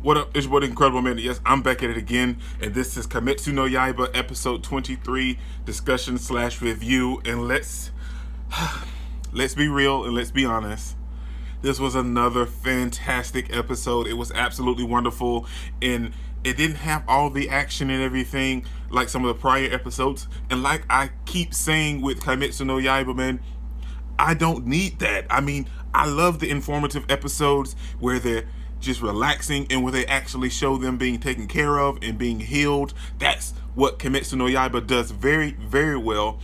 What up? It's what incredible man. Yes, I'm back at it again, and this is Kimetsu no Yaiba episode 23 discussion slash review. And let's be real and let's be honest. This was another fantastic episode. It was absolutely wonderful, and it didn't have all the action and everything like some of the prior episodes. And like I keep saying with Kimetsu no Yaiba, man, I don't need that. I mean, I love the informative episodes where they're just relaxing and where they actually show them being taken care of and being healed. That's what Kimetsu no Yaiba does very, very well.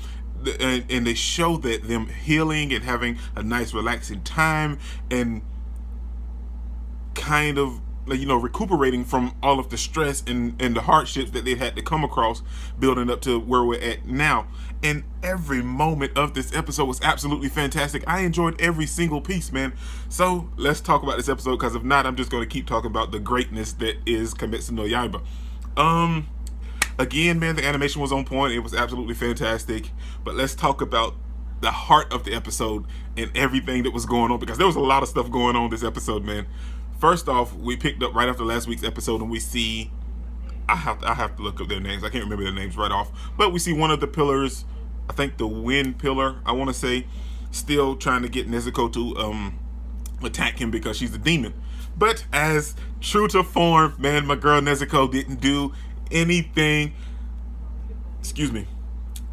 And they show that them healing and having a nice relaxing time and kind of recuperating from all of the stress and the hardships that they've had to come across building up to where we're at now. And every moment of this episode was absolutely fantastic. I enjoyed every single piece, man. So let's talk about this episode, because if not, I'm just going to keep talking about the greatness that is Kimetsu no Yaiba. Again, man, the animation was on point. It was absolutely fantastic. But let's talk about the heart of the episode and everything that was going on, because there was a lot of stuff going on this episode, man. First off, we picked up right after last week's episode, and we see, I have to look up their names. I can't remember their names right off, but we see one of the pillars, I think the wind pillar, I want to say, still trying to get Nezuko to attack him because she's a demon. But as true to form, man, my girl Nezuko didn't do anything. Excuse me.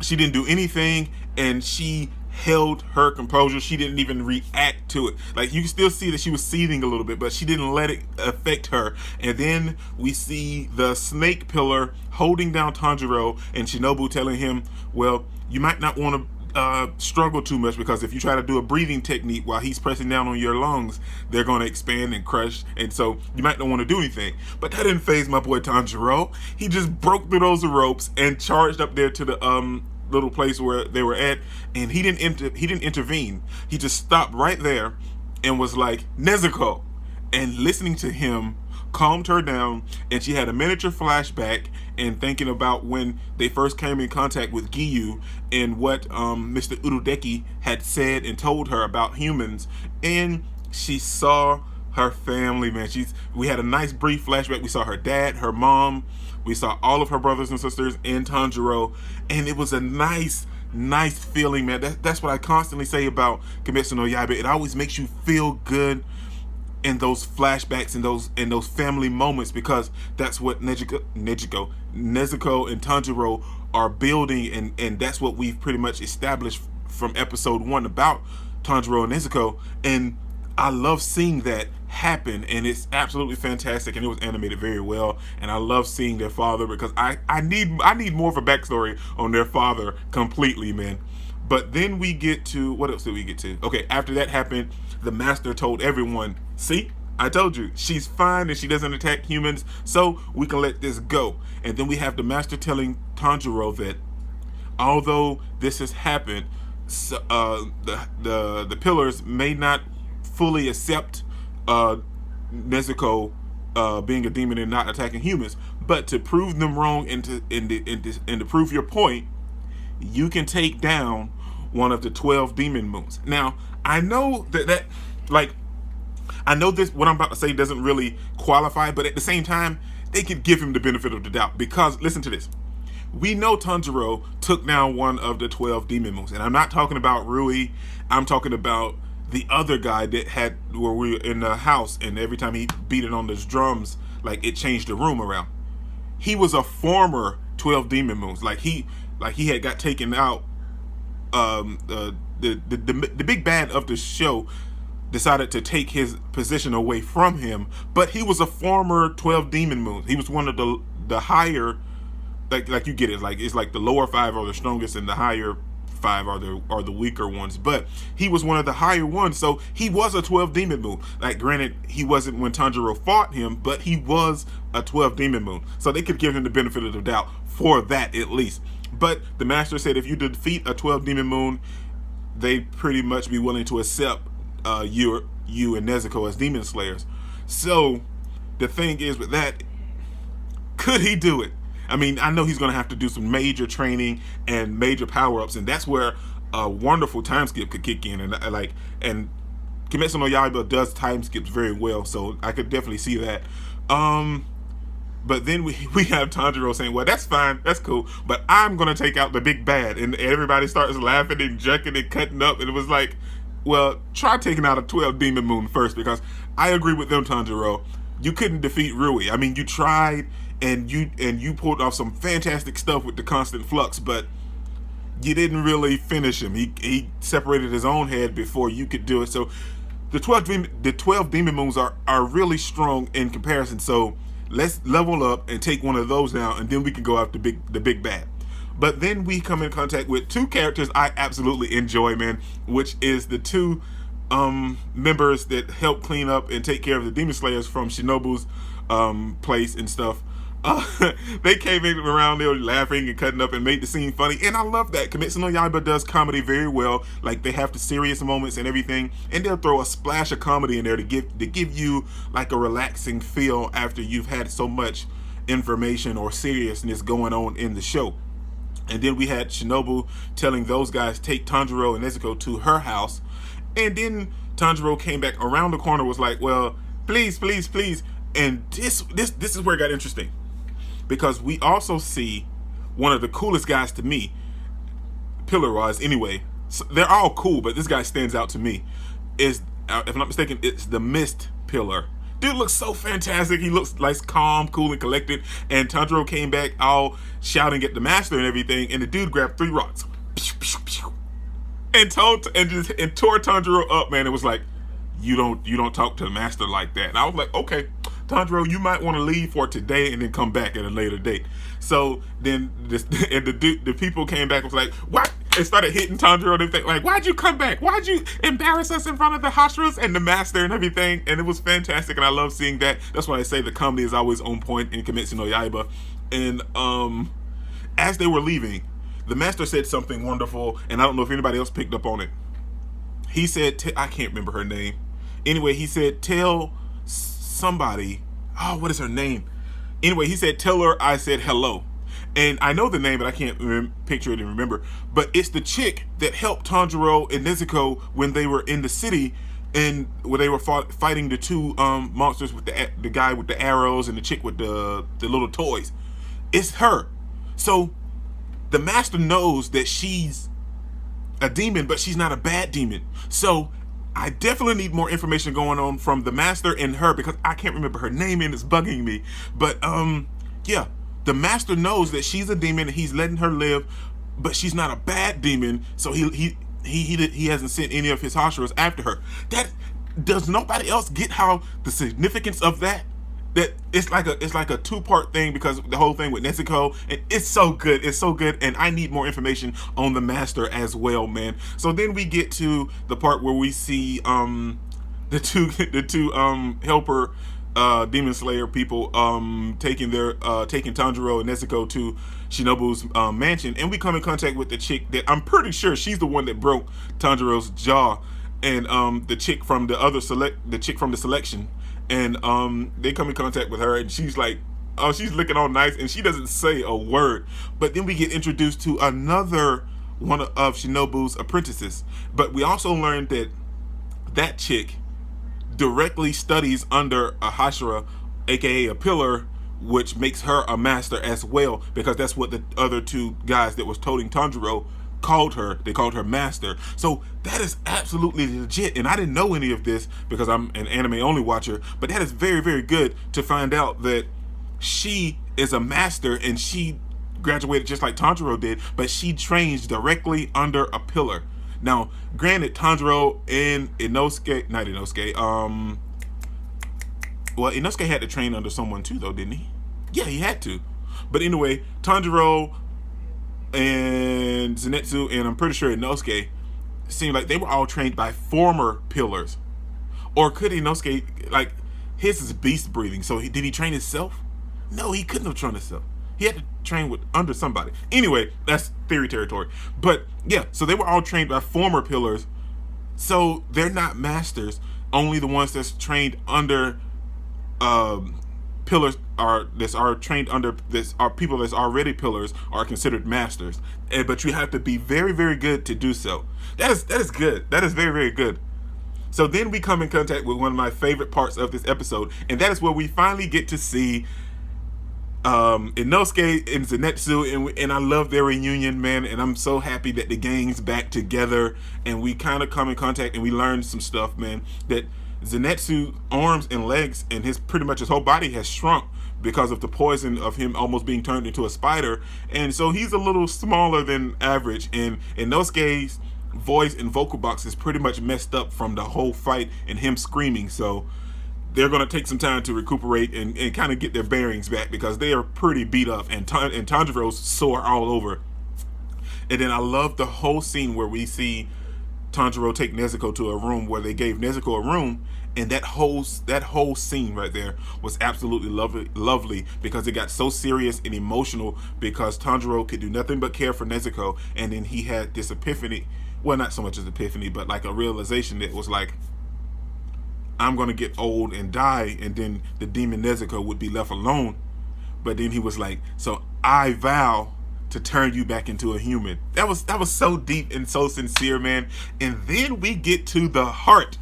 She didn't do anything, and she held her composure. She didn't even react to it. Like, you can still see that she was seething a little bit, but she didn't let it affect her. And then we see the snake pillar holding down Tanjiro, and Shinobu telling him, well, you might not want to struggle too much, because if you try to do a breathing technique while he's pressing down on your lungs, they're going to expand and crush, and so you might not want to do anything. But that didn't faze my boy Tanjiro. He just broke through those ropes and charged up there to the little place where they were at, and he didn't intervene. He just stopped right there and was like, Nezuko, and listening to him calmed her down, and she had a miniature flashback and thinking about when they first came in contact with Giyu and what Mr. Urudeki had said and told her about humans, and she saw her family, man. We had a nice brief flashback. We saw her dad, her mom, we saw all of her brothers and sisters and Tanjiro, and it was a nice feeling, man. That's what I constantly say about Kimetsu no Yaiba. It always makes you feel good in those flashbacks and those family moments, because that's what Nezuko and Tanjiro are building, and that's what we've pretty much established from episode 1 about Tanjiro and Nezuko. And I love seeing that happen, and it's absolutely fantastic, and it was animated very well. And I love seeing their father, because I need more of a backstory on their father completely, man. But then we get to, what else did we get to? Okay, after that happened, the master told everyone, see, I told you, she's fine and she doesn't attack humans, so we can let this go. And then we have the master telling Tanjiro that although this has happened, the pillars may not fully accept Nezuko being a demon and not attacking humans, but to prove them wrong and to prove your point, you can take down one of the 12 demon moons. Now, I know that I know this, what I'm about to say doesn't really qualify, but at the same time, they could give him the benefit of the doubt, because listen to this. We know Tanjiro took down one of the 12 demon moons, and I'm not talking about Rui. I'm talking about the other guy that had, where we were in the house, and every time he beat it on those drums, like, it changed the room around. He was a former 12 demon moons. Like he had got taken out. The big bad of the show decided to take his position away from him, but he was a former 12 demon moons. He was one of the higher, like you get it, like it's like the lower 5 are the strongest and the higher 5 are the weaker ones, but he was one of the higher ones, so he was a 12 demon moon. Like, granted, he wasn't when Tanjiro fought him, but he was a 12 demon moon, so they could give him the benefit of the doubt for that at least. But the master said if you defeat a 12 demon moon, they'd pretty much be willing to accept you and Nezuko as demon slayers. So the thing is with that, could he do it? I mean, I know he's going to have to do some major training and major power-ups, and that's where a wonderful time skip could kick in. And Kimetsu no Yaiba does time skips very well, so I could definitely see that. But then we have Tanjiro saying, well, that's fine, that's cool, but I'm gonna take out the big bad. And everybody starts laughing and jerking and cutting up. And it was like, well, try taking out a 12 demon moon first, because I agree with them, Tanjiro. You couldn't defeat Rui. I mean, you tried, and you pulled off some fantastic stuff with the constant flux, but you didn't really finish him. He separated his own head before you could do it. So the 12 demon moons are really strong in comparison. So let's level up and take one of those now, and then we can go after the big bad. But then we come in contact with two characters I absolutely enjoy, man, which is the two members that help clean up and take care of the demon slayers from Shinobu's place and stuff. They came in around there laughing and cutting up and made the scene funny, and I love that. Kimetsu no Yaiba does comedy very well. Like, they have the serious moments and everything, and they'll throw a splash of comedy in there to give you like a relaxing feel after you've had so much information or seriousness going on in the show. And then we had Shinobu telling those guys take Tanjiro and Nezuko to her house, and then Tanjiro came back around the corner, was like, well, please, please, please. And this is where it got interesting, because we also see one of the coolest guys to me, pillar-wise anyway. So they're all cool, but this guy stands out to me. Is, if I'm not mistaken, it's the Mist Pillar. Dude looks so fantastic. He looks like calm, cool, and collected. And Tanjiro came back all shouting at the master and everything, and the dude grabbed 3 rocks. Pew, pew, pew, and tore Tanjiro up, man. It was like, you don't talk to the master like that. And I was like, okay, Tanjiro, you might want to leave for today and then come back at a later date. So then the people came back and was like, what? They started hitting Tanjiro and everything. Like, why'd you come back? Why'd you embarrass us in front of the Hashiras and the master and everything? And it was fantastic, and I love seeing that. That's why I say the comedy is always on point in Kimetsu no Yaiba. And as they were leaving, the master said something wonderful, and I don't know if anybody else picked up on it. He said, I can't remember her name. Anyway, he said, tell somebody, oh, what is her name? Anyway, he said, tell her I said hello. And I know the name, but I can't picture it and remember. But it's the chick that helped Tanjiro and Nezuko when they were in the city, and where they were fighting the two monsters with the guy with the arrows and the chick with the little toys. It's her. So the master knows that she's a demon, but she's not a bad demon. So I definitely need more information going on from the master and her, because I can't remember her name and it's bugging me. But yeah, the master knows that she's a demon and he's letting her live, but she's not a bad demon. So he hasn't sent any of his Hashiras after her. That does nobody else get how the significance of that? That it's like a 2-part thing, because the whole thing with Nezuko, and it's so good, and I need more information on the master as well, man. So then we get to the part where we see the two helper demon slayer people taking Tanjiro and Nezuko to Shinobu's mansion, and we come in contact with the chick that I'm pretty sure she's the one that broke Tanjiro's jaw, and the chick from the selection. And they come in contact with her, and she's like, oh, she's looking all nice, and she doesn't say a word. But then we get introduced to another one of Shinobu's apprentices. But we also learned that chick directly studies under a Hashira, aka a pillar, which makes her a master as well, because that's what the other two guys that was toting Tanjiro called her. They called her master. So that is absolutely legit, and I didn't know any of this because I'm an anime only watcher, but that is very, very good to find out that she is a master, and she graduated just like Tanjiro did, but she trains directly under a pillar. Now, granted, Tanjiro and Inosuke had to train under someone too, though, didn't he? Yeah, he had to. But anyway, Tanjiro and Zenitsu, and I'm pretty sure Inosuke, seemed like they were all trained by former pillars. Or could Inosuke, like, his is beast breathing, so did he train himself? No, he couldn't have trained himself. He had to train under somebody. Anyway, that's theory territory. But yeah, so they were all trained by former pillars, so they're not masters. Only the ones that's trained under pillars are trained under this are people that's already pillars are considered masters. But you have to be very, very good to do so. That is good. That is very, very good. So then we come in contact with one of my favorite parts of this episode, and that is where we finally get to see Inosuke and Zenitsu, and I love their reunion, man, and I'm so happy that the gang's back together, and we kind of come in contact and we learn some stuff, man, that Zenitsu's arms and legs and pretty much his whole body has shrunk because of the poison of him almost being turned into a spider, and so he's a little smaller than average, and Inosuke's voice and vocal box is pretty much messed up from the whole fight and him screaming, so they're going to take some time to recuperate and kind of get their bearings back because they are pretty beat up, and Tanjiro's sore all over. And then I love the whole scene where we see Tanjiro take Nezuko to a room where they gave Nezuko a room, and that whole scene right there was absolutely lovely because it got so serious and emotional because Tanjiro could do nothing but care for Nezuko, and then he had this epiphany, well, not so much as epiphany, but like a realization that was like, I'm going to get old and die, and then the demon Nezuko would be left alone. But then he was like, so I vow to turn you back into a human. That was so deep and so sincere, man. And then we get to the heart,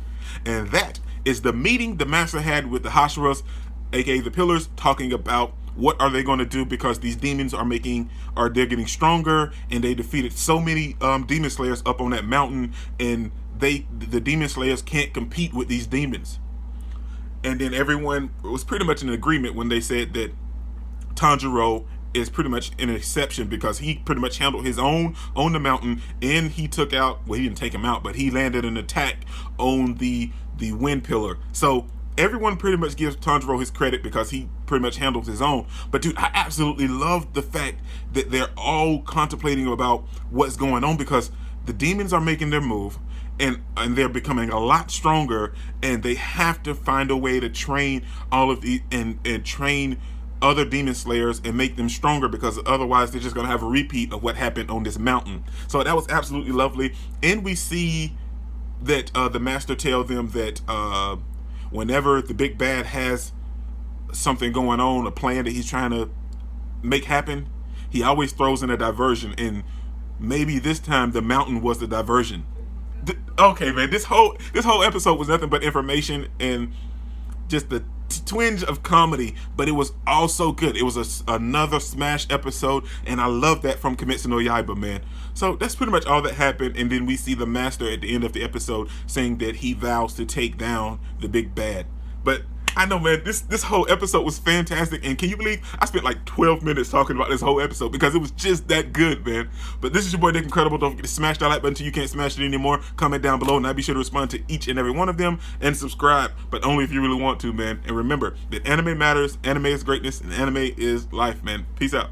and that is the meeting the master had with the Hashiras, aka the Pillars, talking about what are they going to do because these demons they're getting stronger, and they defeated so many demon slayers up on that mountain, and the demon slayers can't compete with these demons. And then everyone was pretty much in agreement when they said that Tanjiro is pretty much an exception because he pretty much handled his own on the mountain, and he took out, well, he didn't take him out, but he landed an attack on the wind pillar. So everyone pretty much gives Tanjiro his credit because he pretty much handles his own. But dude, I absolutely love the fact that they're all contemplating about what's going on because the demons are making their move, and they're becoming a lot stronger, and they have to find a way to train all of these and train other demon slayers and make them stronger, because otherwise they're just going to have a repeat of what happened on this mountain. So that was absolutely lovely. And we see that the master tell them that whenever the big bad has something going on, a plan that he's trying to make happen, he always throws in a diversion, and maybe this time the mountain was the diversion. Okay, man, this whole episode was nothing but information and just the twinge of comedy, but it was also good. It was another smash episode, and I love that from Kimetsu no Yaiba, man. So that's pretty much all that happened, and then we see the master at the end of the episode saying that he vows to take down the big bad. But I know, man, this whole episode was fantastic, and can you believe I spent like 12 minutes talking about this whole episode because it was just that good, man. But this is your boy Dick Incredible. Don't forget to smash that like button until you can't smash it anymore. Comment down below, and I'll be sure to respond to each and every one of them, and subscribe, but only if you really want to, man. And remember that anime matters, anime is greatness, and anime is life, man. Peace out.